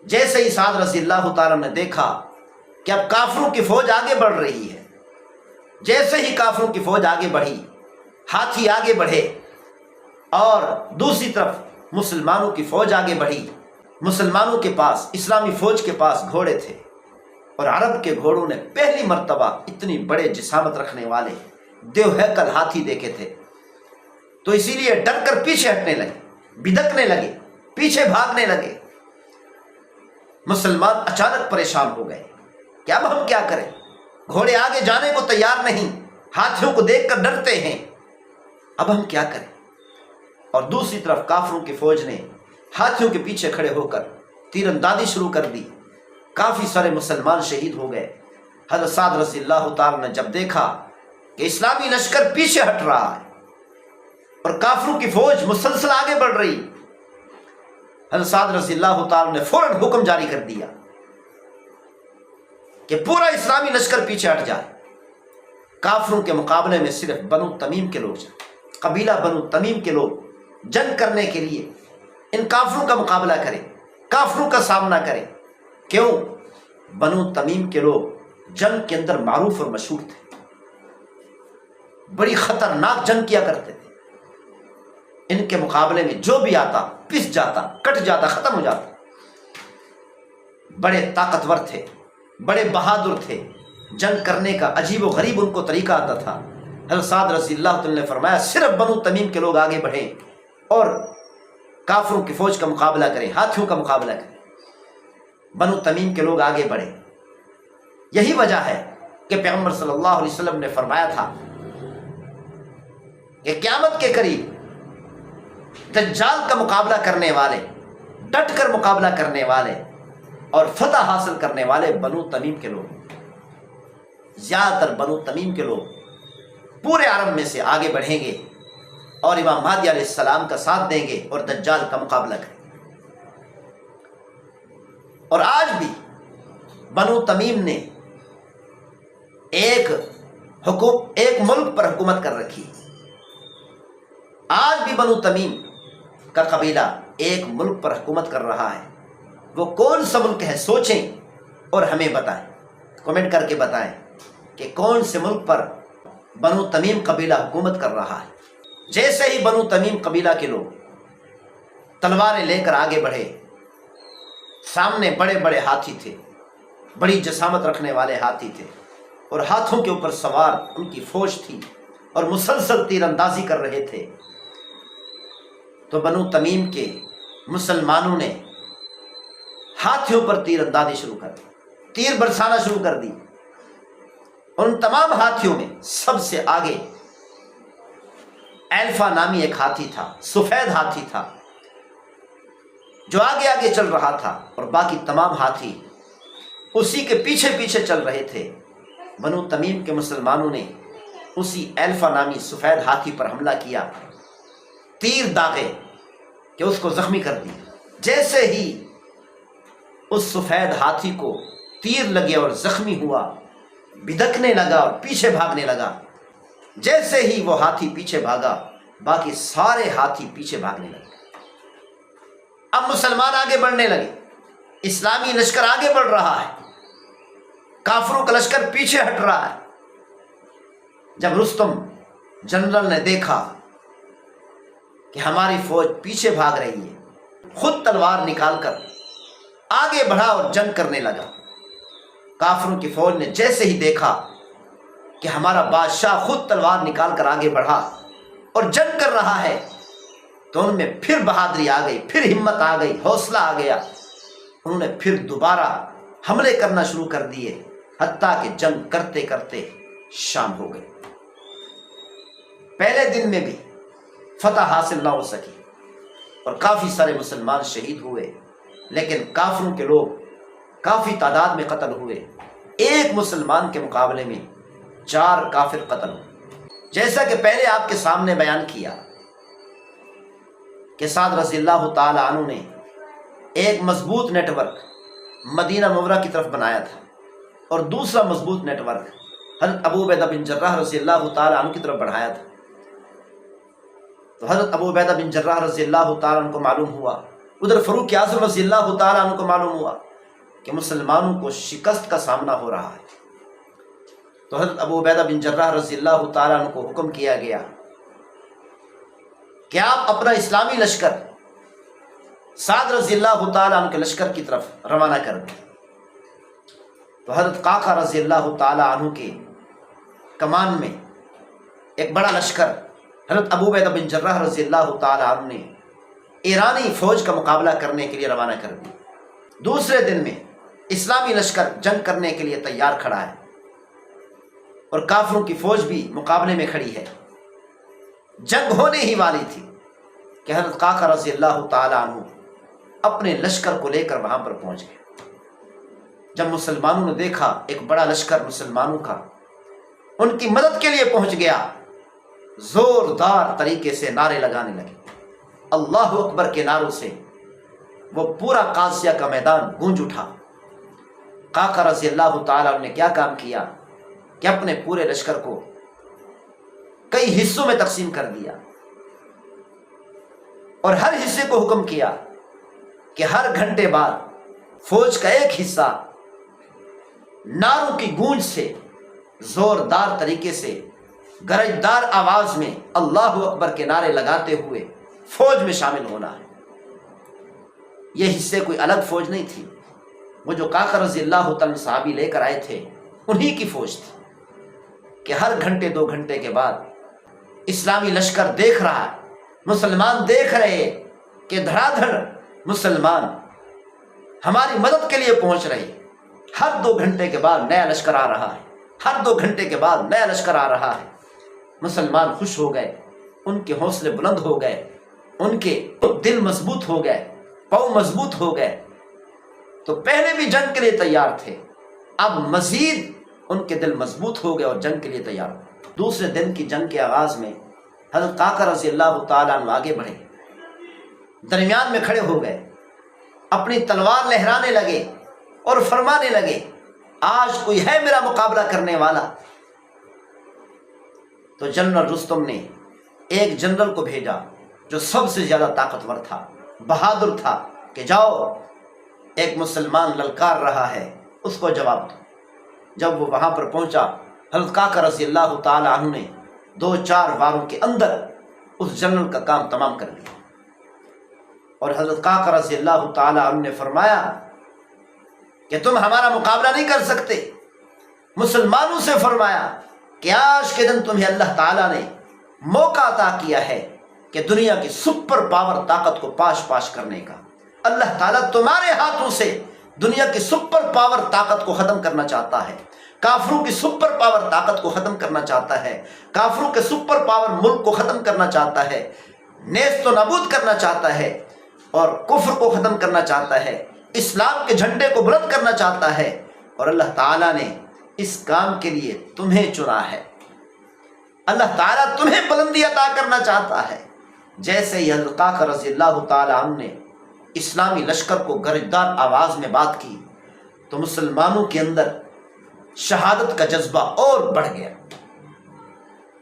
جیسے ہی سعد رضی اللہ تعالیٰ نے دیکھا کہ اب کافروں کی فوج آگے بڑھ رہی ہے، جیسے ہی کافروں کی فوج آگے بڑھی، ہاتھی آگے بڑھے اور دوسری طرف مسلمانوں کی فوج آگے بڑھی، مسلمانوں کے پاس، اسلامی فوج کے پاس گھوڑے تھے، اور عرب کے گھوڑوں نے پہلی مرتبہ اتنی بڑے جسامت رکھنے والے دیو ہیکل ہاتھی دیکھے تھے، تو اسی لیے ڈر کر پیچھے ہٹنے لگے، بدکنے لگے، پیچھے بھاگنے لگے۔ مسلمان اچانک پریشان ہو گئے کہ اب ہم کیا کریں؟ گھوڑے آگے جانے کو تیار نہیں، ہاتھیوں کو دیکھ کر ڈرتے ہیں، اب ہم کیا کریں؟ اور دوسری طرف کافروں کی فوج نے ہاتھیوں کے پیچھے کھڑے ہو کر تیر اندازی شروع کر دی، کافی سارے مسلمان شہید ہو گئے۔ حضرت سعد رضی اللہ تعالیٰ نے جب دیکھا کہ اسلامی لشکر پیچھے ہٹ رہا ہے اور کافروں کی فوج مسلسل آگے بڑھ رہی، حضرت سعد رضی اللہ تعالیٰ نے فوراً حکم جاری کر دیا کہ پورا اسلامی لشکر پیچھے ہٹ جائے۔ کافروں کے مقابلے میں صرف بنو تمیم کے لوگ جائیں، قبیلہ بنو تمیم کے لوگ جنگ کرنے کے لیے ان کافروں کا مقابلہ کریں، کافروں کا سامنا کریں۔ کیوں؟ بنو تمیم کے لوگ جنگ کے اندر معروف اور مشہور تھے، بڑی خطرناک جنگ کیا کرتے تھے، ان کے مقابلے میں جو بھی آتا پس جاتا، کٹ جاتا، ختم ہو جاتا۔ بڑے طاقتور تھے، بڑے بہادر تھے، جنگ کرنے کا عجیب و غریب ان کو طریقہ آتا تھا۔ حضرت سعد رضی اللہ تعالیٰ نے فرمایا صرف بنو تمیم کے لوگ آگے بڑھیں اور کافروں کی فوج کا مقابلہ کریں، ہاتھیوں کا مقابلہ کریں۔ بنو تمیم کے لوگ آگے بڑھے۔ یہی وجہ ہے کہ پیغمبر صلی اللہ علیہ وسلم نے فرمایا تھا کہ قیامت کے قریب دجال کا مقابلہ کرنے والے، ڈٹ کر مقابلہ کرنے والے اور فتح حاصل کرنے والے بنو تمیم کے لوگ، زیادہ تر بنو تمیم کے لوگ پورے عرب میں سے آگے بڑھیں گے اور امام مہدی علیہ السلام کا ساتھ دیں گے اور دجال کا مقابلہ کریں گے۔ اور آج بھی بنو تمیم نے ایک ملک پر حکومت کر رکھی، آج بھی بنو تمیم کا قبیلہ ایک ملک پر حکومت کر رہا ہے۔ وہ کون سا ملک ہے؟ سوچیں اور ہمیں بتائیں، کمنٹ کر کے بتائیں کہ کون سے ملک پر بنو تمیم قبیلہ حکومت کر رہا ہے۔ جیسے ہی بنو تمیم قبیلہ کے لوگ تلواریں لے کر آگے بڑھے، سامنے بڑے بڑے ہاتھی تھے، بڑی جسامت رکھنے والے ہاتھی تھے، اور ہاتھوں کے اوپر سوار ان کی فوج تھی اور مسلسل تیر اندازی کر رہے تھے، تو بنو تمیم کے مسلمانوں نے ہاتھیوں پر تیر اندازی شروع کر دی، تیر برسانا شروع کر دی۔ ان تمام ہاتھیوں میں سب سے آگے ایلفا نامی ایک ہاتھی تھا، سفید ہاتھی تھا جو آگے آگے چل رہا تھا، اور باقی تمام ہاتھی اسی کے پیچھے پیچھے چل رہے تھے۔ بنو تمیم کے مسلمانوں نے اسی ایلفا نامی سفید ہاتھی پر حملہ کیا، تیر داغے کہ اس کو زخمی کر دیا۔ جیسے ہی اس سفید ہاتھی کو تیر لگے اور زخمی ہوا، بدکنے لگا اور پیچھے بھاگنے لگا۔ جیسے ہی وہ ہاتھی پیچھے بھاگا، باقی سارے ہاتھی پیچھے بھاگنے لگے۔ اب مسلمان آگے بڑھنے لگے، اسلامی لشکر آگے بڑھ رہا ہے، کافروں کا لشکر پیچھے ہٹ رہا ہے۔ جب رستم جنرل نے دیکھا کہ ہماری فوج پیچھے بھاگ رہی ہے، خود تلوار نکال کر آگے بڑھا اور جنگ کرنے لگا۔ کافروں کی فوج نے جیسے ہی دیکھا کہ ہمارا بادشاہ خود تلوار نکال کر آگے بڑھا اور جنگ کر رہا ہے، تو ان میں پھر بہادری آ گئی، پھر ہمت آ گئی، حوصلہ آ گیا۔ انہوں نے پھر دوبارہ حملے کرنا شروع کر دیے، حتیٰ کہ جنگ کرتے کرتے شام ہو گئی۔ پہلے دن میں بھی فتح حاصل نہ ہو سکی اور کافی سارے مسلمان شہید ہوئے، لیکن کافروں کے لوگ کافی تعداد میں قتل ہوئے۔ ایک مسلمان کے مقابلے میں 4 کافر قتل ہوئے۔ جیسا کہ پہلے آپ کے سامنے بیان کیا کہ سعد رضی اللہ تعالی عنہ نے ایک مضبوط نیٹ ورک مدینہ منورہ کی طرف بنایا تھا، اور دوسرا مضبوط نیٹ ورک حضرت ابو عبیدہ بن جراح رضی اللہ تعالی عنہ کی طرف بڑھایا تھا۔ تو حضرت ابو عبیدہ بن جراح رضی اللہ تعالی عنہ کو معلوم ہوا ادھر فاروق اعظم رضی اللہ تعالیٰ عنہ کو معلوم ہوا کہ مسلمانوں کو شکست کا سامنا ہو رہا ہے، تو حضرت ابو عبیدہ بن جراح رضی اللہ تعالیٰ عنہ کو حکم کیا گیا کہ آپ اپنا اسلامی لشکر سعد رضی اللہ تعالیٰ عنہ کے لشکر کی طرف روانہ کر دیں۔ تو حضرت قعقاع رضی اللہ تعالیٰ عنہ کے کمان میں ایک بڑا لشکر حضرت ابو عبیدہ بن جراح رضی اللہ تعالیٰ عنہ نے ایرانی فوج کا مقابلہ کرنے کے لیے روانہ کر دی۔ دوسرے دن میں اسلامی لشکر جنگ کرنے کے لیے تیار کھڑا ہے اور کافروں کی فوج بھی مقابلے میں کھڑی ہے۔ جنگ ہونے ہی والی تھی کہ حضرت قعقاع رضی اللہ تعالیٰ عنہ اپنے لشکر کو لے کر وہاں پر پہنچ گئے۔ جب مسلمانوں نے دیکھا ایک بڑا لشکر مسلمانوں کا ان کی مدد کے لیے پہنچ گیا، زوردار طریقے سے نعرے لگانے لگے۔ اللہ اکبر کے نعروں سے وہ پورا قادسیہ کا میدان گونج اٹھا۔ قعقاع رضی اللہ تعالیٰ عنہ نے کیا کام کیا کہ اپنے پورے لشکر کو کئی حصوں میں تقسیم کر دیا اور ہر حصے کو حکم کیا کہ ہر گھنٹے بعد فوج کا ایک حصہ نعروں کی گونج سے زوردار طریقے سے گرجدار آواز میں اللہ اکبر کے نعرے لگاتے ہوئے فوج میں شامل ہونا ہے۔ یہ حصے کوئی الگ فوج نہیں تھی، وہ جو قعقاع رضی اللہ تعالیٰ صحابی لے کر آئے تھے انہی کی فوج تھی کہ ہر گھنٹے 2 گھنٹے کے بعد اسلامی لشکر دیکھ رہا ہے، مسلمان دیکھ رہے کہ دھڑا دھڑ مسلمان ہماری مدد کے لیے پہنچ رہے۔ ہر 2 گھنٹے کے بعد نیا لشکر آ رہا ہے، ہر 2 گھنٹے کے بعد نیا لشکر آ رہا ہے۔ مسلمان خوش ہو گئے، ان کے حوصلے بلند ہو گئے، ان کے دل مضبوط ہو گئے، پاؤں مضبوط ہو گئے۔ تو پہلے بھی جنگ کے لیے تیار تھے، اب مزید ان کے دل مضبوط ہو گئے اور جنگ کے لیے تیار ہو۔ دوسرے دن کی جنگ کے آغاز میں حضرت قعقاع رضی اللہ تعالیٰ عنہ آگے بڑھے، درمیان میں کھڑے ہو گئے، اپنی تلوار لہرانے لگے اور فرمانے لگے آج کوئی ہے میرا مقابلہ کرنے والا؟ تو جنرل رستم نے ایک جنرل کو بھیجا جو سب سے زیادہ طاقتور تھا، بہادر تھا، کہ جاؤ ایک مسلمان للکار رہا ہے اس کو جواب دو۔ جب وہ وہاں پر پہنچا، حضرت قعقاع رضی اللہ تعالیٰ عنہ نے 2-4 واروں کے اندر اس جنرل کا کام تمام کر لیا۔ اور حضرت قعقاع رضی اللہ تعالیٰ عنہ نے فرمایا کہ تم ہمارا مقابلہ نہیں کر سکتے۔ مسلمانوں سے فرمایا کہ آج کے دن تمہیں اللہ تعالیٰ نے موقع عطا کیا ہے کہ دنیا کی سپر پاور طاقت کو پاش پاش کرنے کا۔ اللہ تعالیٰ تمہارے ہاتھوں سے دنیا کی سپر پاور طاقت کو ختم کرنا چاہتا ہے، کافروں کی سپر پاور طاقت کو ختم کرنا چاہتا ہے، کافروں کے سپر پاور ملک کو ختم کرنا چاہتا ہے، نیست و نابود کرنا چاہتا ہے اور کفر کو ختم کرنا چاہتا ہے، اسلام کے جھنڈے کو بلند کرنا چاہتا ہے، اور اللہ تعالیٰ نے اس کام کے لیے تمہیں چنا ہے۔ اللہ تعالیٰ تمہیں بلندی عطا کرنا چاہتا ہے۔ جیسے ہی حضرت قعقاع رضی اللہ تعالیٰ عنہ نے اسلامی لشکر کو گرجدار آواز میں بات کی تو مسلمانوں کے اندر شہادت کا جذبہ اور بڑھ گیا۔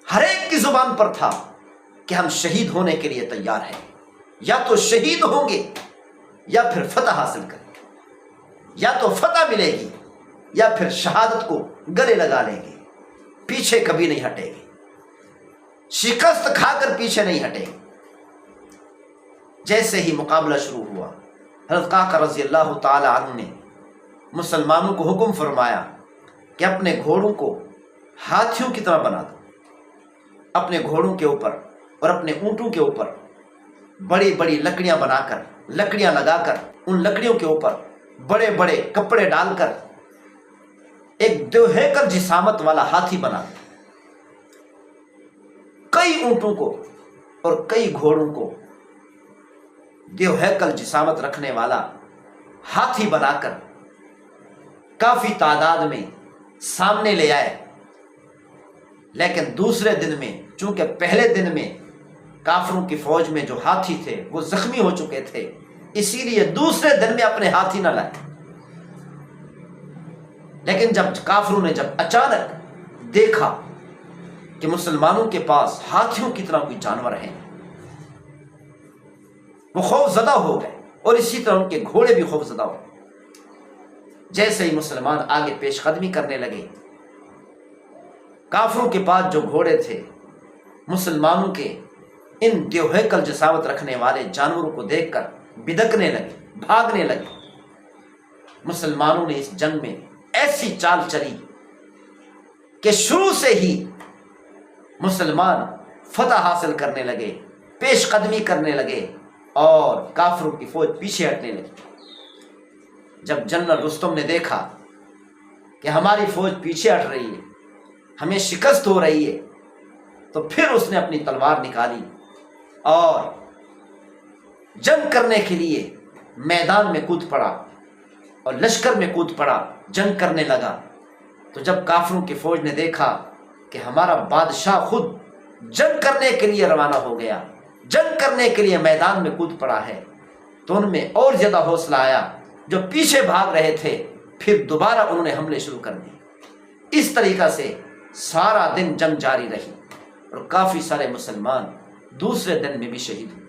ہر ایک کی زبان پر تھا کہ ہم شہید ہونے کے لیے تیار ہیں، یا تو شہید ہوں گے یا پھر فتح حاصل کریں گے، یا تو فتح ملے گی یا پھر شہادت کو گلے لگا لیں گے، پیچھے کبھی نہیں ہٹیں گے، شکست کھا کر پیچھے نہیں ہٹیں گے۔ جیسے ہی مقابلہ شروع ہوا، حضرت قعقاع رضی اللہ تعالی عنہ نے مسلمانوں کو حکم فرمایا کہ اپنے گھوڑوں کو ہاتھیوں کی طرح بنا دو۔ اپنے گھوڑوں کے اوپر اور اپنے اونٹوں کے اوپر بڑی بڑی لکڑیاں بنا کر، لکڑیاں لگا کر، ان لکڑیوں کے اوپر بڑے بڑے کپڑے ڈال کر ایک دوہیکل جسامت والا ہاتھی بنا دو۔ کئی اونٹوں کو اور کئی گھوڑوں کو دوہیکل جسامت رکھنے والا ہاتھی بنا کر کافی تعداد میں سامنے لے آئے۔ لیکن دوسرے دن میں، چونکہ پہلے دن میں کافروں کی فوج میں جو ہاتھی تھے وہ زخمی ہو چکے تھے، اسی لیے دوسرے دن میں اپنے ہاتھی نہ لائے۔ لیکن جب کافروں نے اچانک دیکھا کہ مسلمانوں کے پاس ہاتھیوں کی طرح کوئی جانور ہیں، وہ خوف زدہ ہو گئے اور اسی طرح ان کے گھوڑے بھی خوفزدہ ہو۔ جیسے ہی مسلمان آگے پیش قدمی کرنے لگے، کافروں کے پاس جو گھوڑے تھے مسلمانوں کے ان دیوہیکل جسامت رکھنے والے جانوروں کو دیکھ کر بدکنے لگے، بھاگنے لگے۔ مسلمانوں نے اس جنگ میں ایسی چال چلی کہ شروع سے ہی مسلمان فتح حاصل کرنے لگے، پیش قدمی کرنے لگے اور کافروں کی فوج پیچھے ہٹنے لگی۔ جب جنرل رستم نے دیکھا کہ ہماری فوج پیچھے ہٹ رہی ہے، ہمیں شکست ہو رہی ہے، تو پھر اس نے اپنی تلوار نکالی اور جنگ کرنے کے لیے میدان میں کود پڑا اور لشکر میں کود پڑا، جنگ کرنے لگا۔ تو جب کافروں کی فوج نے دیکھا کہ ہمارا بادشاہ خود جنگ کرنے کے لیے روانہ ہو گیا، جنگ کرنے کے لیے میدان میں کود پڑا ہے، تو ان میں اور زیادہ حوصلہ آیا۔ جو پیچھے بھاگ رہے تھے پھر دوبارہ انہوں نے حملے شروع کر دیے۔ اس طریقہ سے سارا دن جنگ جاری رہی اور کافی سارے مسلمان دوسرے دن میں بھی شہید ہوئے۔